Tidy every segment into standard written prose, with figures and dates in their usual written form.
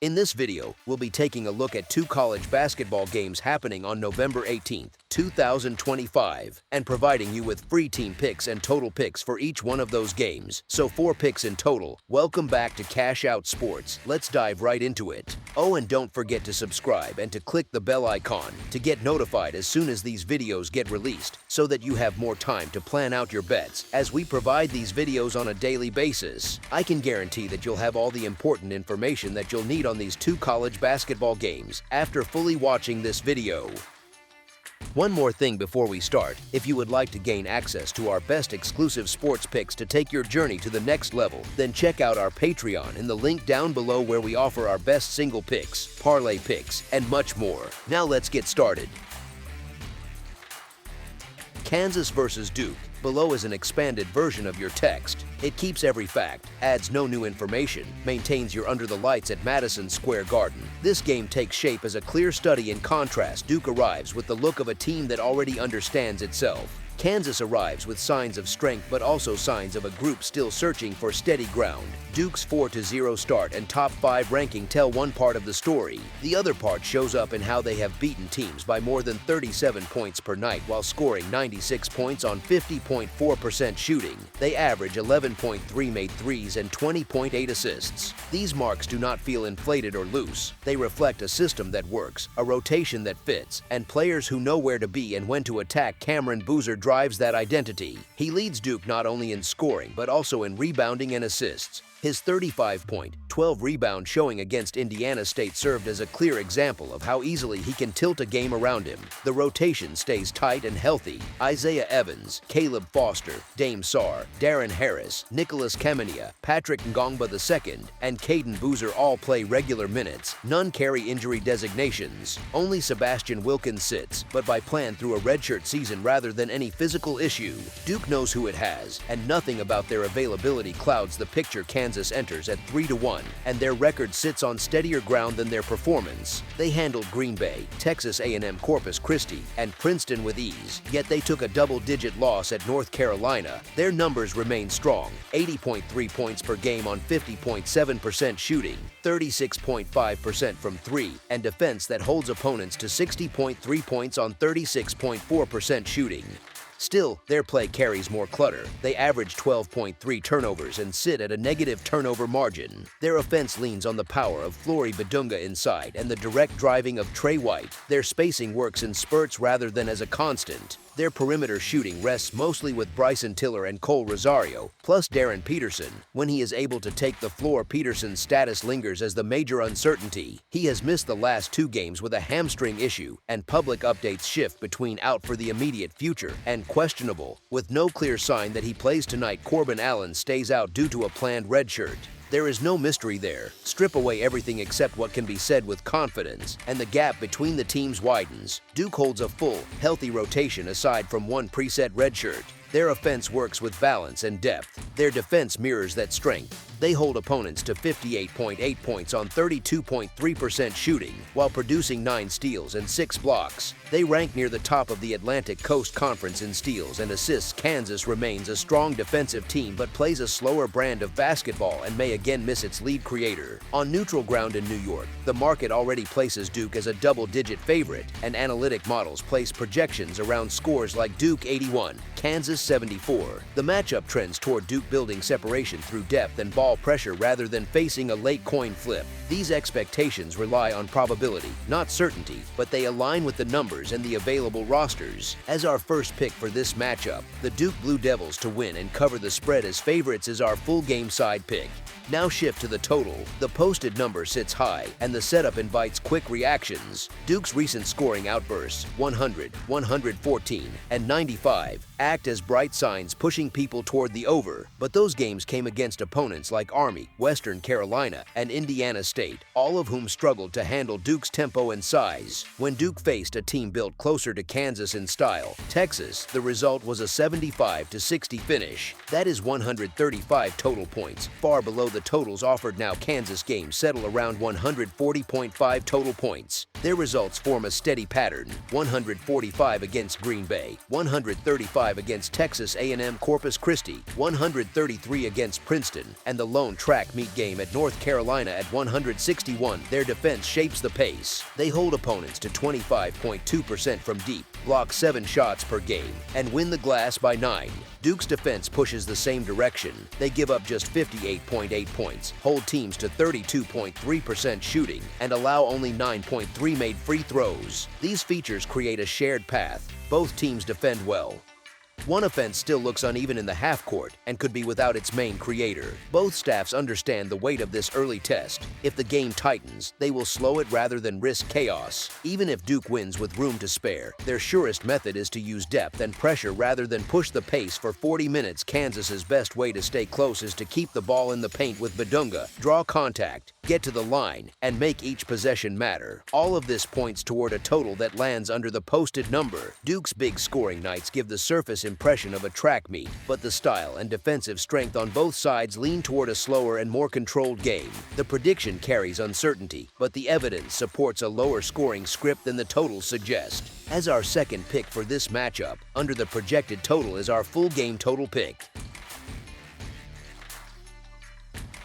In this video, we'll be taking a look at 2 college basketball games happening on November 18th, 2025, and providing you with free team picks and total picks for each one of those games. So 4 picks in total. Welcome back to Cash Out Sports. Let's dive right into it. Oh, and don't forget to subscribe and to click the bell icon to get notified as soon as these videos get released, so that you have more time to plan out your bets as we provide these videos on a daily basis. I can guarantee that you'll have all the important information that you'll need on these 2 college basketball games after fully watching this video. One more thing before we start: if you would like to gain access to our best exclusive sports picks to take your journey to the next level, then check out our Patreon in the link down below, where we offer our best single picks, parlay picks, and much more. Now let's get started. Kansas versus Duke. Below is an expanded version of your text. It keeps every fact, adds no new information, maintains your under the lights at Madison Square Garden. This game takes shape as a clear study in contrast. Duke arrives with the look of a team that already understands itself. Kansas arrives with signs of strength, but also signs of a group still searching for steady ground. Duke's 4-0 start and top 5 ranking tell one part of the story. The other part shows up in how they have beaten teams by more than 37 points per night while scoring 96 points on 50.4% shooting. They average 11.3 made threes and 20.8 assists. These marks do not feel inflated or loose. They reflect a system that works, a rotation that fits, and players who know where to be and when to attack. Cameron Boozer drives that identity. He leads Duke not only in scoring but also in rebounding and assists. His 35-point, 12-rebound showing against Indiana State served as a clear example of how easily he can tilt a game around him. The rotation stays tight and healthy. Isaiah Evans, Caleb Foster, Dame Sarr, Darren Harris, Nicholas Kemenia, Patrick Ngongba II, and Caden Boozer all play regular minutes. None carry injury designations. Only Sebastian Wilkins sits, but by plan through a redshirt season rather than any physical issue. Duke knows who it has, and nothing about their availability clouds the picture. Kansas enters at 3-1, and their record sits on steadier ground than their performance. They handled Green Bay, Texas A&M Corpus Christi, and Princeton with ease, yet they took a double-digit loss at North Carolina. Their numbers remain strong: 80.3 points per game on 50.7% shooting, 36.5% from 3, and defense that holds opponents to 60.3 points on 36.4% shooting. Still, their play carries more clutter. They average 12.3 turnovers and sit at a negative turnover margin. Their offense leans on the power of Flory Badunga inside and the direct driving of Trey White. Their spacing works in spurts rather than as a constant. Their perimeter shooting rests mostly with Bryson Tiller and Cole Rosario, plus Darren Peterson. When he is able to take the floor, Peterson's status lingers as the major uncertainty. He has missed the last 2 games with a hamstring issue, and public updates shift between out for the immediate future and questionable. With no clear sign that he plays tonight, Corbin Allen stays out due to a planned redshirt. There is no mystery there. Strip away everything except what can be said with confidence, and the gap between the teams widens. Duke holds a full, healthy rotation aside from one preset redshirt. Their offense works with balance and depth. Their defense mirrors that strength. They hold opponents to 58.8 points on 32.3% shooting, while producing 9 steals and 6 blocks. They rank near the top of the Atlantic Coast Conference in steals and assists. Kansas remains a strong defensive team but plays a slower brand of basketball and may again miss its lead creator. On neutral ground in New York, the market already places Duke as a double-digit favorite, and analytic models place projections around scores like Duke 81, Kansas 74. The matchup trends toward Duke building separation through depth and ball pressure rather than facing a late coin flip. These expectations rely on probability, not certainty, but they align with the numbers and the available rosters. As our first pick for this matchup, the Duke Blue Devils to win and cover the spread as favorites is our full game side pick. Now shift to the total. The posted number sits high, and the setup invites quick reactions. Duke's recent scoring outbursts, 100, 114, and 95, act as bright signs pushing people toward the over, but those games came against opponents like Army, Western Carolina, and Indiana State, all of whom struggled to handle Duke's tempo and size. When Duke faced a team built closer to Kansas in style, Texas, the result was a 75-60 finish. That is 135 total points, far below the totals offered. Now Kansas games settle around 140.5 total points. Their results form a steady pattern: 145 against Green Bay, 135 against Texas A&M Corpus Christi, 133 against Princeton, and the lone track meet game at North Carolina at 161. Their defense shapes the pace. They hold opponents to 25.2% from deep, block 7 shots per game, and win the glass by 9. Duke's defense pushes the same direction. They give up just 58.8 points, hold teams to 32.3% shooting, and allow only 9.3 made free throws. These features create a shared path. Both teams defend well. One offense still looks uneven in the half court and could be without its main creator. Both staffs understand the weight of this early test. If the game tightens, they will slow it rather than risk chaos. Even if Duke wins with room to spare, their surest method is to use depth and pressure rather than push the pace for 40 minutes. Kansas's best way to stay close is to keep the ball in the paint with Badunga, draw contact, get to the line, and make each possession matter. All of this points toward a total that lands under the posted number. Duke's big scoring nights give the surface impression of a track meet, but the style and defensive strength on both sides lean toward a slower and more controlled game. The prediction carries uncertainty, but the evidence supports a lower scoring script than the totals suggest. As our second pick for this matchup, under the projected total is our full game total pick.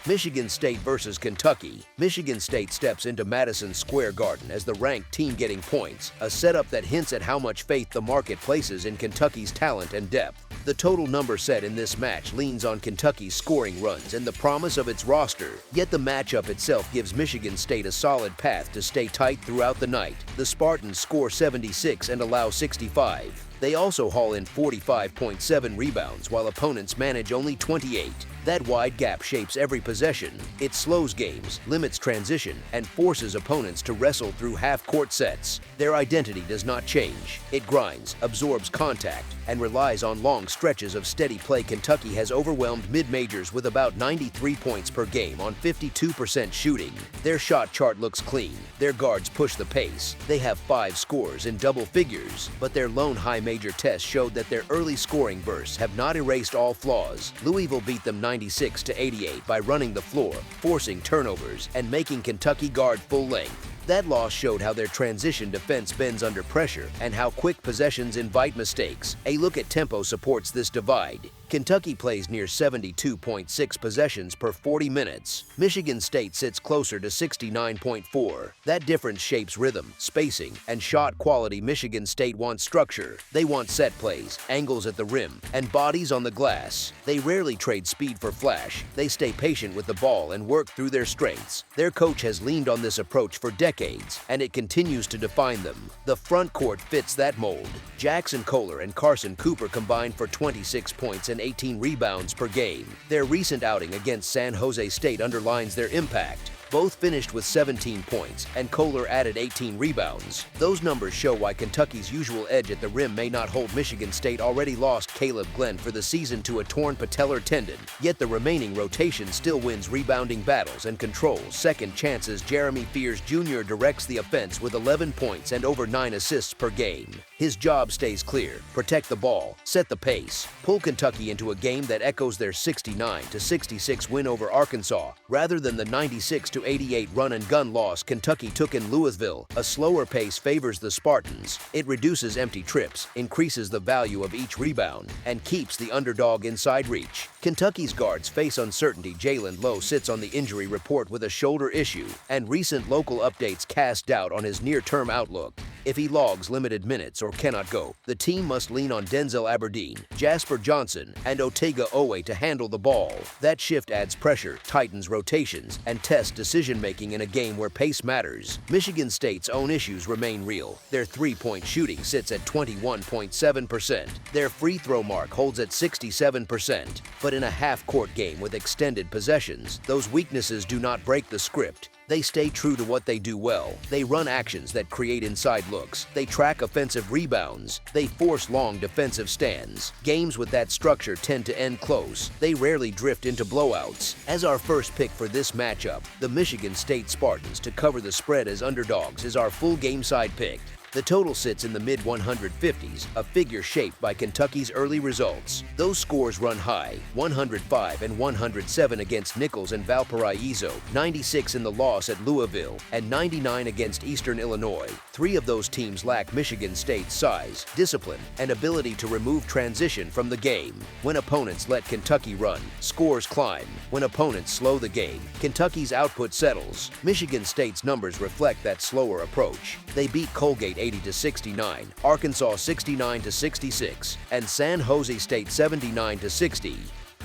Michigan State versus Kentucky. Michigan State steps into Madison Square Garden as the ranked team getting points, a setup that hints at how much faith the market places in Kentucky's talent and depth. The total number set in this match leans on Kentucky's scoring runs and the promise of its roster, yet the matchup itself gives Michigan State a solid path to stay tight throughout the night. The Spartans score 76 and allow 65. They also haul in 45.7 rebounds while opponents manage only 28. That wide gap shapes every possession. It slows games, limits transition, and forces opponents to wrestle through half-court sets. Their identity does not change. It grinds, absorbs contact, and relies on long stretches of steady play. Kentucky has overwhelmed mid-majors with about 93 points per game on 52% shooting. Their shot chart looks clean. Their guards push the pace. They have 5 scores in double figures, but their lone high major test showed that their early scoring bursts have not erased all flaws. Louisville beat them 96-88 by running the floor, forcing turnovers, and making Kentucky guard full length. That loss showed how their transition defense bends under pressure and how quick possessions invite mistakes. A look at tempo supports this divide. Kentucky plays near 72.6 possessions per 40 minutes. Michigan State sits closer to 69.4. That difference shapes rhythm, spacing, and shot quality. Michigan State wants structure. They want set plays, angles at the rim, and bodies on the glass. They rarely trade speed for flash. They stay patient with the ball and work through their strengths. Their coach has leaned on this approach for decades, and it continues to define them. The front court fits that mold. Jackson Kohler and Carson Cooper combined for 26 points and 18 rebounds per game. Their recent outing against San Jose State underlines their impact. Both finished with 17 points, and Kohler added 18 rebounds. Those numbers show why Kentucky's usual edge at the rim may not hold. Michigan State already lost Caleb Glenn for the season to a torn patellar tendon, yet the remaining rotation still wins rebounding battles and controls second chances. Jeremy Fears Jr. directs the offense with 11 points and over 9 assists per game. His job stays clear: protect the ball, set the pace, pull Kentucky into a game that echoes their 69-66 win over Arkansas, rather than the 96-88 run-and-gun loss Kentucky took in Louisville. A slower pace favors the Spartans. It reduces empty trips, increases the value of each rebound, and keeps the underdog inside reach. Kentucky's guards face uncertainty. Jalen Lowe sits on the injury report with a shoulder issue, and recent local updates cast doubt on his near-term outlook. If he logs limited minutes or cannot go, the team must lean on Denzel Aberdeen, Jasper Johnson, and Otega Owe to handle the ball. That shift adds pressure, tightens rotations, and tests decision-making in a game where pace matters. Michigan State's own issues remain real. Their three-point shooting sits at 21.7%. Their free throw mark holds at 67%. But in a half-court game with extended possessions, those weaknesses do not break the script. They stay true to what they do well. They run actions that create inside looks. They track offensive rebounds. They force long defensive stands. Games with that structure tend to end close. They rarely drift into blowouts. As our first pick for this matchup, the Michigan State Spartans to cover the spread as underdogs is our full game side pick. The total sits in the mid-150s, a figure shaped by Kentucky's early results. Those scores run high, 105 and 107 against Nicholls and Valparaiso, 96 in the loss at Louisville, and 99 against Eastern Illinois. Three of those teams lack Michigan State's size, discipline, and ability to remove transition from the game. When opponents let Kentucky run, scores climb. When opponents slow the game, Kentucky's output settles. Michigan State's numbers reflect that slower approach. They beat Colgate 80-69, Arkansas 69-66, and San Jose State 79-60.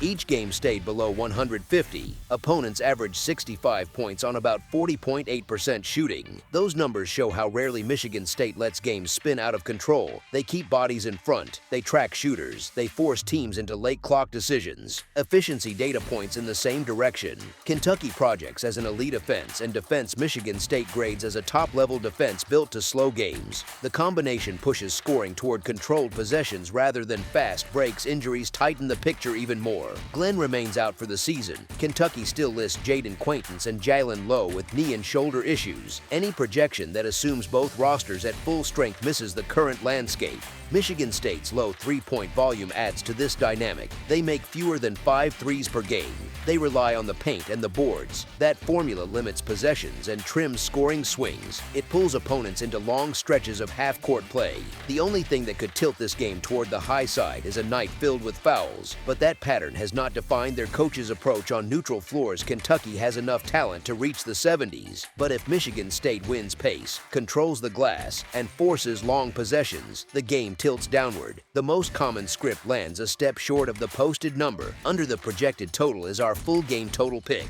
Each game stayed below 150. Opponents averaged 65 points on about 40.8% shooting. Those numbers show how rarely Michigan State lets games spin out of control. They keep bodies in front, they track shooters, they force teams into late clock decisions. Efficiency data points in the same direction. Kentucky projects as an elite offense and defense. Michigan State grades as a top-level defense built to slow games. The combination pushes scoring toward controlled possessions rather than fast breaks. Injuries tighten the picture even more. Glenn remains out for the season. Kentucky still lists Jaden Quaintance and Jalen Lowe with knee and shoulder issues. Any projection that assumes both rosters at full strength misses the current landscape. Michigan State's low three-point volume adds to this dynamic. They make fewer than 5 threes per game. They rely on the paint and the boards. That formula limits possessions and trims scoring swings. It pulls opponents into long stretches of half-court play. The only thing that could tilt this game toward the high side is a night filled with fouls, but that pattern has not defined their coach's approach on neutral floors. Kentucky has enough talent to reach the 70s, but if Michigan State wins pace, controls the glass, and forces long possessions, the game tilts downward. The most common script lands a step short of the posted number. Under the projected total is our full game total pick.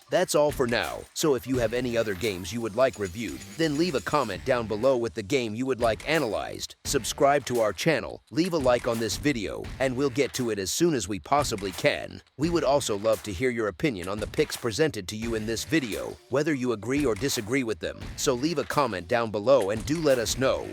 That's all for now, so if you have any other games you would like reviewed, then leave a comment down below with the game you would like analyzed. Subscribe to our channel, leave a like on this video, and we'll get to it as soon as we possibly can. We would also love to hear your opinion on the picks presented to you in this video, whether you agree or disagree with them, so leave a comment down below and do let us know.